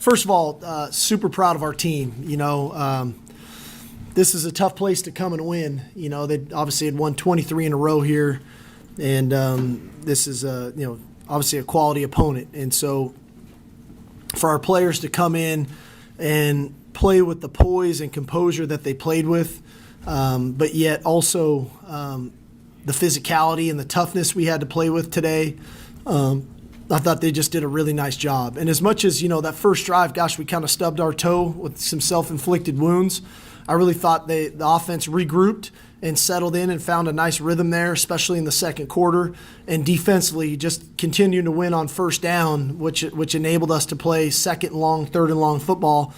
First of all, super proud of our team. This is a tough place to come and win. They obviously had won 23 in a row here, and this is obviously a quality opponent. And so for our players to come in and play with the poise and composure that they played with, but yet also the physicality and the toughness we had to play with today, I thought they just did a really nice job. And as much as, that first drive, gosh, we kind of stubbed our toe with some self-inflicted wounds, I really thought the offense regrouped and settled in and found a nice rhythm there, especially in the second quarter. And defensively, just continuing to win on first down, which enabled us to play second and long, third and long football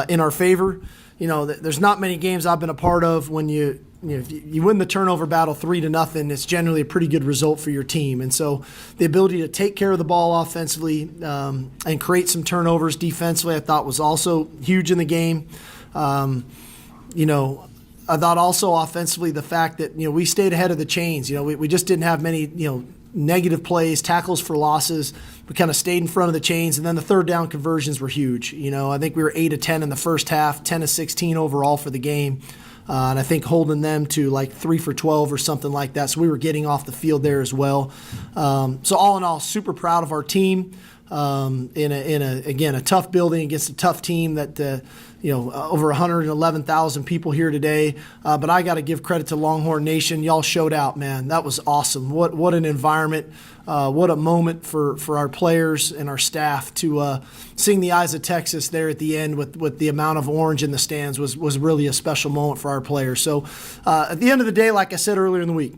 in our favor. There's not many games I've been a part of when you win the turnover battle 3-0, it's generally a pretty good result for your team. And so the ability to take care of the ball offensively and create some turnovers defensively, I thought was also huge in the game. I thought also offensively the fact that, we stayed ahead of the chains. We just didn't have many, negative plays, tackles for losses. We kind of stayed in front of the chains, and then the third down conversions were huge. I think we were 8 of 10 in the first half, 10 of 16 overall for the game. And I think holding them to like 3 for 12 or something like that. So we were getting off the field there as well. So all in all, super proud of our team in a tough building against a tough team that over 111,000 people here today. But I got to give credit to Longhorn Nation. Y'all showed out, man. That was awesome. What an environment. What a moment for our players and our staff to sing the Eyes of Texas there at the end with the amount of orange in the stands was really a special moment for our players. So at the end of the day, like I said earlier in the week,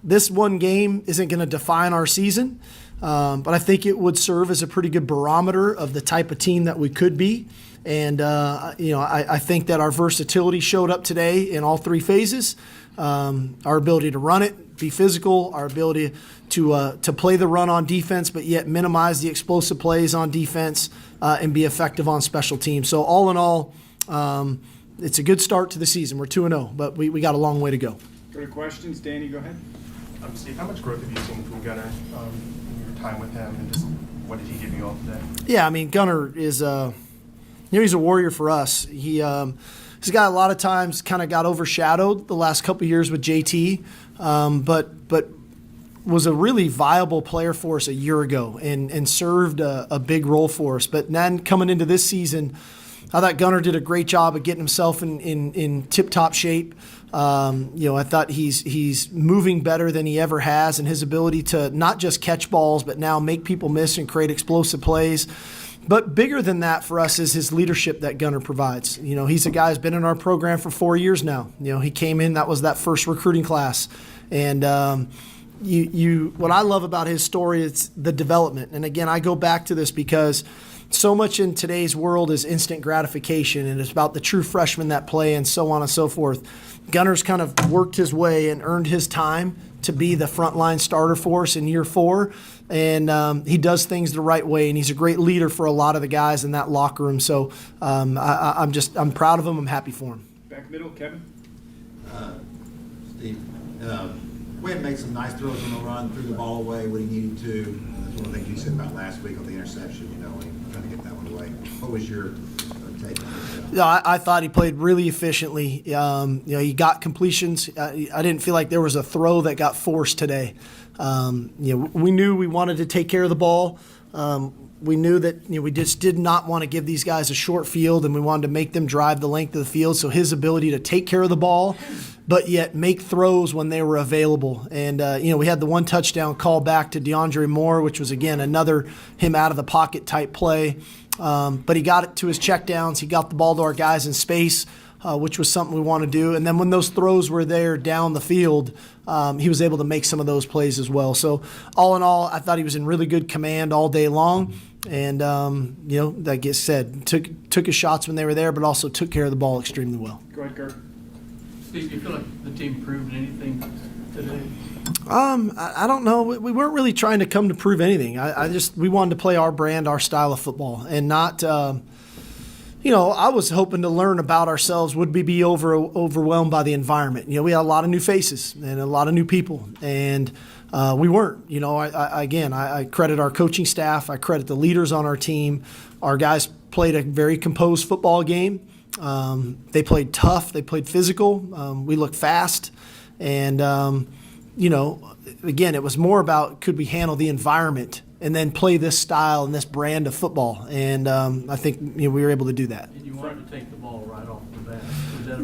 this one game isn't going to define our season, but I think it would serve as a pretty good barometer of the type of team that we could be. And, I think that our versatility showed up today in all three phases. Our ability to run it, be physical, our ability to play the run on defense, but yet minimize the explosive plays on defense and be effective on special teams. So all in all, it's a good start to the season. We're 2-0, but we got a long way to go. Go to questions. Danny, go ahead. Steve, how much growth have you seen from Gunner in your time with him, and just what did he give you all today? Yeah, Gunner is he's a warrior for us. He's got a lot of times kind of got overshadowed the last couple of years with JT, but was a really viable player for us a year ago and served a big role for us. But then coming into this season, I thought Gunner did a great job of getting himself in tip-top shape. I thought he's moving better than he ever has, and his ability to not just catch balls, but now make people miss and create explosive plays. But bigger than that for us is his leadership that Gunner provides. He's a guy who's been in our program for 4 years now. He came in, that was that first recruiting class. And what I love about his story is the development. And again, I go back to this because so much in today's world is instant gratification, and it's about the true freshmen that play and so on and so forth. Gunner's kind of worked his way and earned his time to be the frontline starter for us in year 4, and he does things the right way, and he's a great leader for a lot of the guys in that locker room. So I'm proud of him. I'm happy for him. Back middle, Kevin. Steve, Quinn made some nice throws on the run, threw the ball away when he needed to. That's one of the things you said about last week on the interception, when he tried to get that one away. What was your take on this? Yeah, I thought he played really efficiently. He got completions. I didn't feel like there was a throw that got forced today. We knew we wanted to take care of the ball. We knew that we just did not want to give these guys a short field, and we wanted to make them drive the length of the field. So his ability to take care of the ball, but yet make throws when they were available. And, we had the one touchdown call back to DeAndre Moore, which was, again, another him out of the pocket type play. But he got it to his checkdowns. He got the ball to our guys in space, which was something we want to do. And then when those throws were there down the field, he was able to make some of those plays as well. So all in all, I thought he was in really good command all day long. And, like I said, took his shots when they were there, but also took care of the ball extremely well. Go ahead, Kirk. Steve, do you feel like the team proved anything today? I don't know. We weren't really trying to come to prove anything. We wanted to play our brand, our style of football, and not, I was hoping to learn about ourselves. Would we be overwhelmed by the environment? We had a lot of new faces and a lot of new people, and we weren't. I credit our coaching staff. I credit the leaders on our team. Our guys played a very composed football game. They played tough. They played physical. We looked fast. And, again, it was more about could we handle the environment and then play this style and this brand of football. And I think we were able to do that. And you wanted to take the ball right off the bat.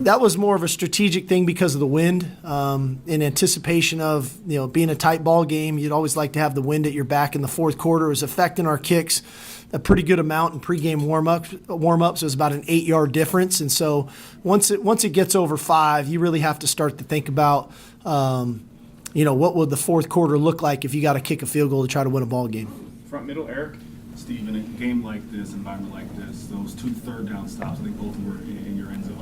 That was more of a strategic thing because of the wind. In anticipation of being a tight ball game, you'd always like to have the wind at your back in the fourth quarter. It was affecting our kicks a pretty good amount in pregame warm-ups. It was about an 8-yard difference. And so once it gets over 5, you really have to start to think about what would the fourth quarter look like if you got to kick a field goal to try to win a ball game. Front middle, Eric. Steve, in a game like this, environment like this, those 2 third down stops, I think both were in your end zone,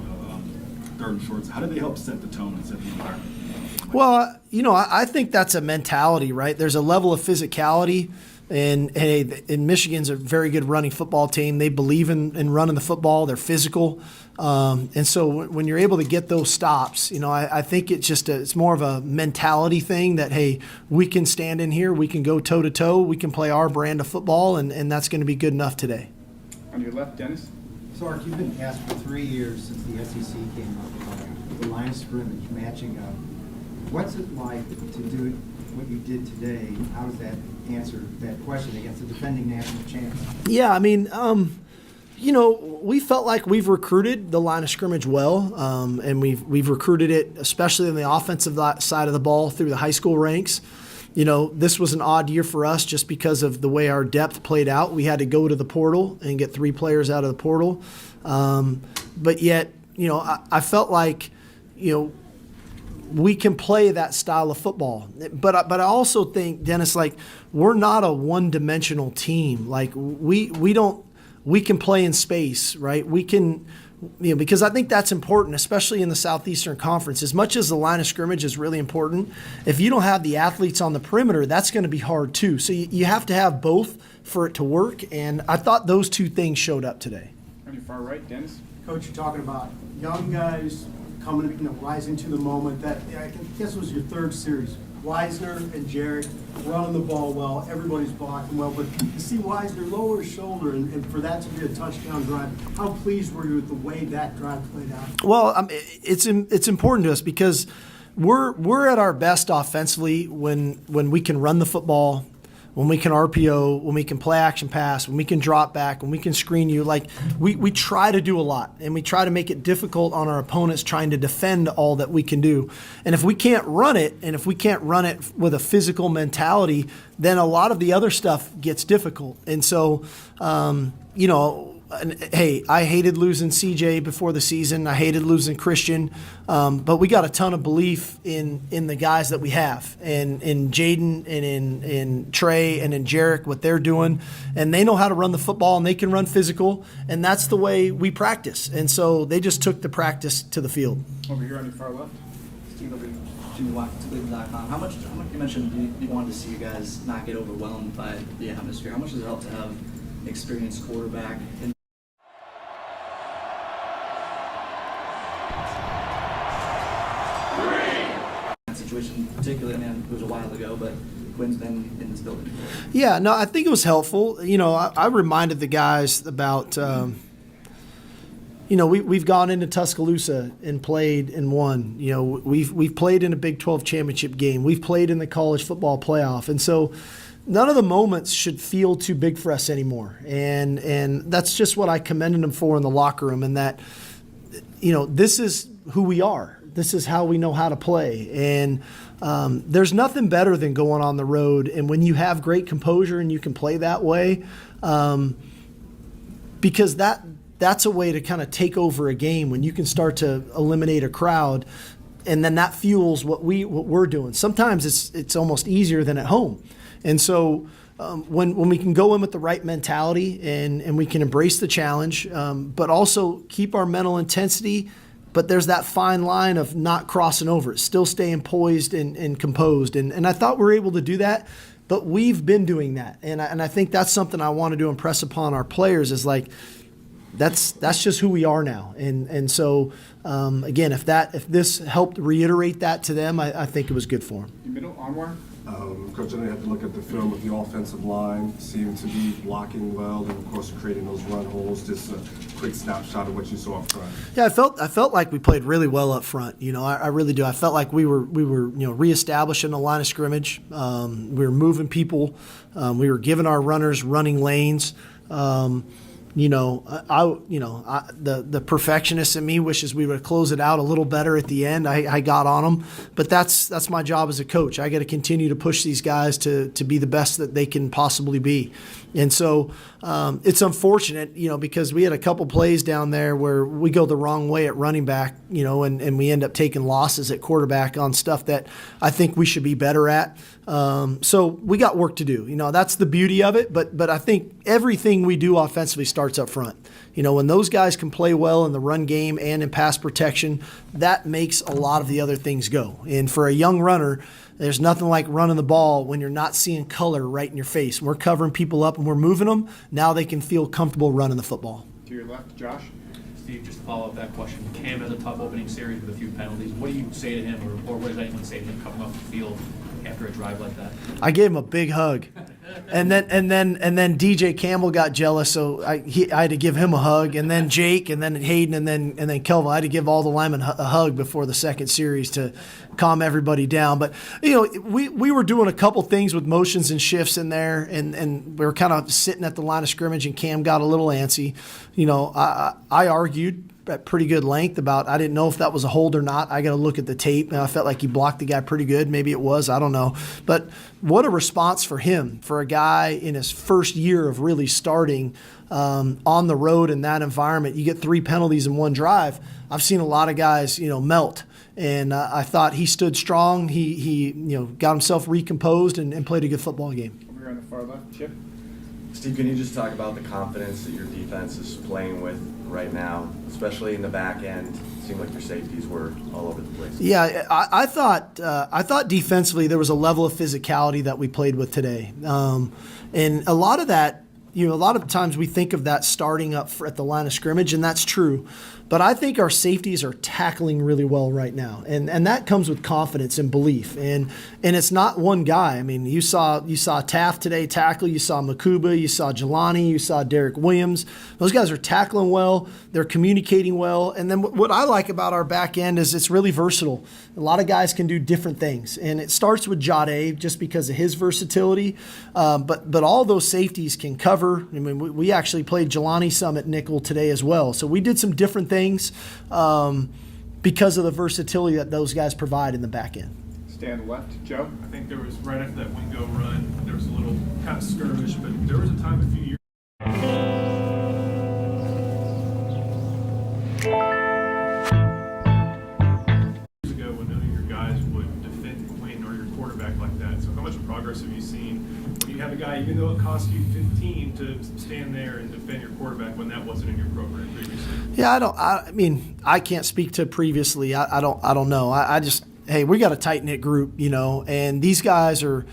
third and shorts. How do they help set the tone and set the environment? Well, I think that's a mentality, right? There's a level of physicality, and Michigan's a very good running football team. They believe in running the football. They're physical. And so when you're able to get those stops, I think it's more of a mentality thing that, hey, we can stand in here, we can go toe-to-toe, we can play our brand of football, and that's going to be good enough today. On your left, Dennis. Sark, you've been asked for 3 years since the SEC came up, the line of scrimmage, matching up. What's it like to do what you did today? How does that answer that question against the defending national champs? Yeah, we felt like we've recruited the line of scrimmage well, and we've recruited it, especially in the offensive side of the ball, through the high school ranks. This was an odd year for us just because of the way our depth played out. We had to go to the portal and get 3 players out of the portal. But yet, I felt like, we can play that style of football. But I also think, Dennis, we're not a one-dimensional team. We can play in space, right? We can, because I think that's important, especially in the Southeastern Conference. As much as the line of scrimmage is really important, if you don't have the athletes on the perimeter, that's going to be hard too. So you have to have both for it to work, and I thought those 2 things showed up today. On your far right, Dennis. Coach, you're talking about young guys coming, rising to the moment. That I guess was your 3rd series. Wisner and Jarrett running the ball well. Everybody's blocking well. But to see Wisner lower his shoulder and for that to be a touchdown drive, how pleased were you with the way that drive played out? Well, it's important to us because we're at our best offensively when we can run the football, when we can RPO, when we can play action pass, when we can drop back, when we can screen you. We try to do a lot, and we try to make it difficult on our opponents trying to defend all that we can do. And if we can't run it, and if we can't run it with a physical mentality, then a lot of the other stuff gets difficult. And so, hey, I hated losing CJ before the season. I hated losing Christian. But we got a ton of belief in the guys that we have, and in Jaden and in Trey and in Jarek, what they're doing. And they know how to run the football, and they can run physical, and that's the way we practice. And so they just took the practice to the field. Over here on your far left. Steve, over to Cleveland.com. How much you mentioned you wanted to see you guys not get overwhelmed by the atmosphere. How much does it help to have an experienced quarterback in that situation, particularly? It was a while ago, but Quinn's been in this building before. Yeah, no, I think it was helpful. I reminded the guys about, we've gone into Tuscaloosa and played and won. We've played in a Big 12 championship game. We've played in the college football playoff. And so none of the moments should feel too big for us anymore. And that's just what I commended them for in the locker room, and that, this is who we are. This is how we know how to play. And there's nothing better than going on the road. And when you have great composure and you can play that way, because that's a way to kind of take over a game when you can start to eliminate a crowd, and then that fuels what we're doing. Sometimes it's almost easier than at home. And so when we can go in with the right mentality and we can embrace the challenge, but also keep our mental intensity, but there's that fine line of not crossing over, still staying poised and composed. And I thought we were able to do that, but we've been doing that. And I think that's something I wanted to impress upon our players is that's just who we are now. And so, again, if this helped reiterate that to them, I think it was good for them. Your middle, Anwar. Coach, I know you have to look at the film with the offensive line, seem to be blocking well, and of course creating those run holes. Just a quick snapshot of what you saw up front. Yeah, I felt like we played really well up front. I really do. I felt like we were reestablishing the line of scrimmage. We were moving people. We were giving our runners running lanes. The perfectionist in me wishes we would close it out a little better at the end. I got on them, but that's my job as a coach. I got to continue to push these guys to be the best that they can possibly be. And so it's unfortunate, because we had a couple plays down there where we go the wrong way at running back, and we end up taking losses at quarterback on stuff that I think we should be better at. So we got work to do. That's the beauty of it. But I think everything we do offensively starts up front. When those guys can play well in the run game and in pass protection, that makes a lot of the other things go. And for a young runner, there's nothing like running the ball when you're not seeing color right in your face. We're covering people up and we're moving them. Now they can feel comfortable running the football. To your left, Josh. Steve, just to follow up that question, Cam has a tough opening series with a few penalties. What do you say to him, or what does anyone say to him coming off the field after a drive like that? I gave him a big hug, and then DJ Campbell got jealous, so I had to give him a hug, and then Jake, and then Hayden, and then Kelvin. I had to give all the linemen a hug before the second series to calm everybody down. But we were doing a couple things with motions and shifts in there, and we were kind of sitting at the line of scrimmage, and Cam got a little antsy. I argued at pretty good length about I didn't know if that was a hold or not. I got to look at the tape, and I felt like he blocked the guy pretty good. Maybe it was. I don't know. But what a response for him, for a guy in his first year of really starting on the road in that environment. You get 3 penalties in one drive. I've seen a lot of guys, melt. And I thought he stood strong. He got himself recomposed and played a good football game. Over here on the far left, Chip. Steve, can you just talk about the confidence that your defense is playing with right now, especially in the back end? It seemed like your safeties were all over the place. Yeah, I thought defensively there was a level of physicality that we played with today, and a lot of that, a lot of times we think of that starting up at the line of scrimmage, and that's true. But I think our safeties are tackling really well right now, and that comes with confidence and belief. And it's not one guy. I mean, you saw Taft today tackle. You saw Makuba. You saw Jelani. You saw Derek Williams. Those guys are tackling well. They're communicating well. And then what I like about our back end is it's really versatile. A lot of guys can do different things, and it starts with Jade just because of his versatility. But all those safeties can cover. I mean, we actually played Jelani some at nickel today as well. So we did some different things because of the versatility that those guys provide in the back end. Stand left, Joe. I think there was, right after that Wingo run, there was a little kind of skirmish, but there was a time a few years ago when none of your guys would defend Quinn or your quarterback like that. So how much progress have you seen when you have a guy, even though it costs you 15 to stand there and defend your quarterback, when that wasn't in your program previously? Yeah, I can't speak to previously. I don't know. I just, hey, we got a tight knit group, and these guys are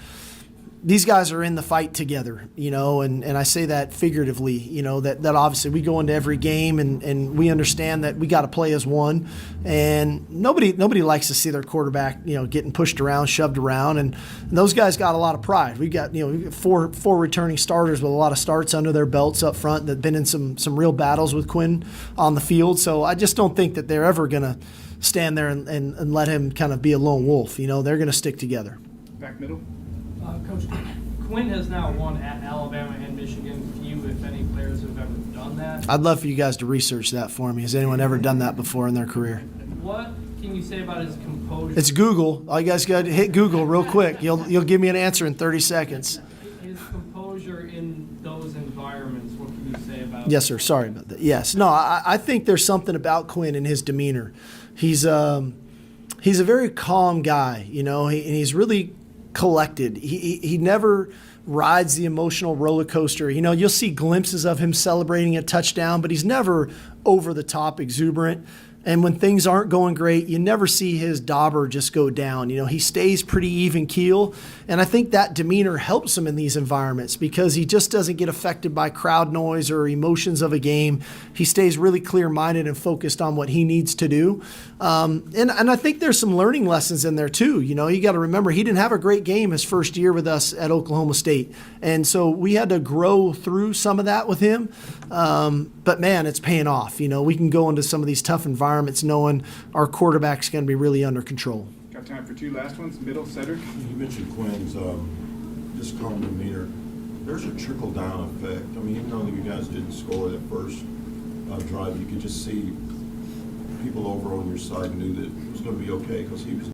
in the fight together, and I say that figuratively, that obviously we go into every game and we understand that we got to play as one, and nobody likes to see their quarterback, getting pushed around, shoved around, and those guys got a lot of pride. We got, four returning starters with a lot of starts under their belts up front that have been in some real battles with Quinn on the field. So I just don't think that they're ever going to stand there and let him kind of be a lone wolf. They're going to stick together. Back middle. Coach, Quinn has now won at Alabama and Michigan. Few, if any, players have ever done that. I'd love for you guys to research that for me. Has anyone ever done that before in their career? What can you say about his composure? It's Google. All you guys got to hit Google real quick. You'll give me an answer in 30 seconds. His composure in those environments, what can you say about Yes, sir. Sorry about that. Yes. No, I think there's something about Quinn and his demeanor. He's a very calm guy, and he's really collected. He never rides the emotional roller coaster. You'll see glimpses of him celebrating a touchdown, but he's never over the top exuberant. And when things aren't going great, you never see his dauber just go down. He stays pretty even keel. And I think that demeanor helps him in these environments because he just doesn't get affected by crowd noise or emotions of a game. He stays really clear-minded and focused on what he needs to do. And I think there's some learning lessons in there too. You got to remember, he didn't have a great game his first year with us at Oklahoma State. And so we had to grow through some of that with him. But man, it's paying off. We can go into some of these tough environments knowing our quarterback's going to be really under control. Got time for two last ones. Middle, Cedric. You mentioned Quinn's just calm demeanor. There's a trickle-down effect. I mean, even though you guys didn't score that first drive, you could just see people over on your side knew that it was going to be okay because he was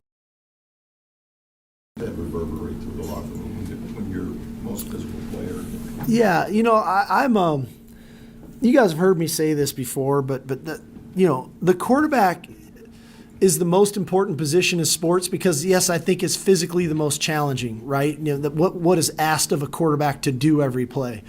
that reverberate through the locker room when you're most physical player. Yeah, I'm you guys have heard me say this before, but the quarterback is the most important position in sports because, yes, I think it's physically the most challenging, right? What is asked of a quarterback to do every play.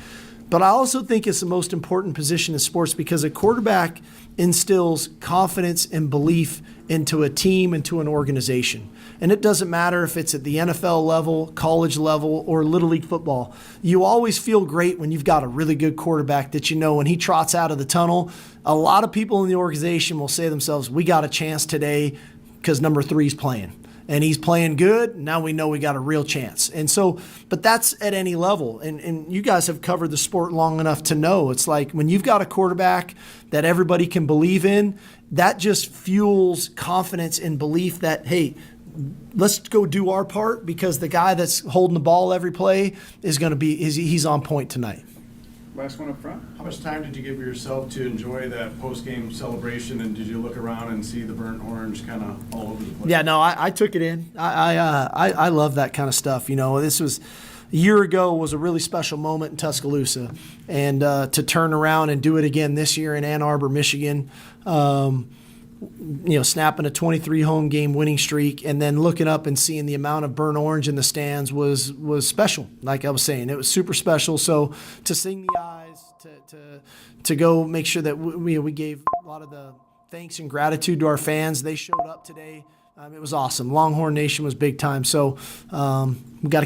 But I also think it's the most important position in sports because a quarterback instills confidence and belief into a team, into an organization. And it doesn't matter if it's at the NFL level, college level, or Little League football. You always feel great when you've got a really good quarterback that when he trots out of the tunnel, a lot of people in the organization will say to themselves, we got a chance today because number 3's playing. And he's playing good. Now we know we got a real chance. And so, but that's at any level. And you guys have covered the sport long enough to know it's like when you've got a quarterback that everybody can believe in, that just fuels confidence and belief that, hey, let's go do our part because the guy that's holding the ball every play is going to he's on point tonight. Last one up front. How much time did you give yourself to enjoy that post-game celebration, and did you look around and see the burnt orange kind of all over the place? Yeah, no, I took it in. I love that kind of stuff. This was a year ago was a really special moment in Tuscaloosa, and to turn around and do it again this year in Ann Arbor, Michigan. Snapping a 23 home game winning streak and then looking up and seeing the amount of burnt orange in the stands was special. Like I was saying, it was super special. So to sing the eyes, to go make sure that we gave a lot of the thanks and gratitude to our fans. They showed up today. It was awesome. Longhorn Nation was big time. So we got to keep